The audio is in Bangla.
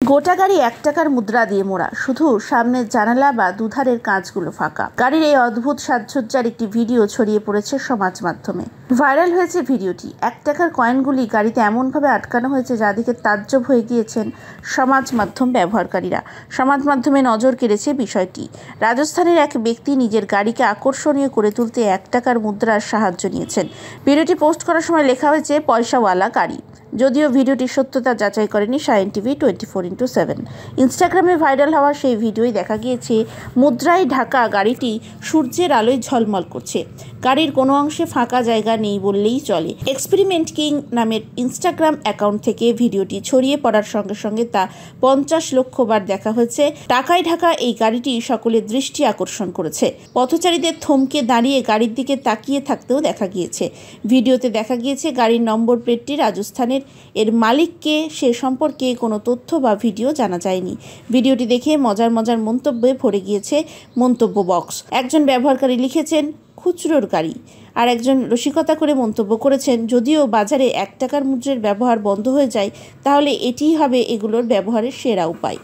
গোটা গাড়ি 1 টাকার মুদ্রা দিয়ে মোড়া, শুধু সামনের জানালা বা দুধারের কাঁচগুলো ফাঁকা। গাড়ির এই অদ্ভুত সাজসজ্জার একটি ভিডিও ছড়িয়ে পড়েছে সমাজ মাধ্যমে। ভাইরাল হয়েছে ভিডিওটি। 1 টাকার কয়েনগুলি গাড়িতে এমনভাবে আটকানো হয়েছে যা দেখে তাজ্জব হয়ে গিয়েছেন সমাজ মাধ্যম ব্যবহারকারীরা। সমাজ মাধ্যমে নজর কেড়েছে বিষয়টি। রাজস্থানের এক ব্যক্তি নিজের গাড়িকে আকর্ষণীয় করে তুলতে 1 টাকার মুদ্রার সাহায্য নিয়েছেন। ভিডিওটি পোস্ট করার সময় লেখা হয়েছে পয়সাওয়ালা গাড়ি। যদিও ভিডিওটির সত্যতা যাচাই করেনি সায়েন টিভি 24x7। ইনস্টাগ্রামে ভাইরাল হওয়া সেই ভিডিওয় দেখা গিয়েছে মুদ্রায় ঢাকা গাড়িটি সূর্যের আলোয় ঝলমল করছে। গাড়ির কোনো অংশে ফাঁকা জায়গা নেই বললেই চলে। এক্সপেরিমেন্ট কিং নামের ইনস্টাগ্রাম অ্যাকাউন্ট থেকে ভিডিওটি ছড়িয়ে পড়ার সঙ্গে সঙ্গে তা 50 লক্ষ বার দেখা হয়েছে। টাকায় ঢাকা এই গাড়িটি সকলের দৃষ্টি আকর্ষণ করেছে। পথচারীদের থমকে দাঁড়িয়ে গাড়ির দিকে তাকিয়ে থাকতেও দেখা গিয়েছে। ভিডিওতে দেখা গিয়েছে গাড়ির নম্বর প্লেটটি রাজস্থানের। এর মালিককে সে সম্পর্কে কোনো তথ্য বা ভিডিও জানা যায়নি। ভিডিওটি দেখে মজার মন্তব্যে ভরে গিয়েছে মন্তব্য বক্স। একজন ব্যবহারকারী লিখেছেন, খুচরোর গাড়ি। আর একজন রসিকতা করে মন্তব্য করেছেন, যদিও বাজারে 1 টাকার মুদ্রার ব্যবহার বন্ধ হয়ে যায়, তাহলে এটিই হবে এগুলোর ব্যবহারের সেরা উপায়।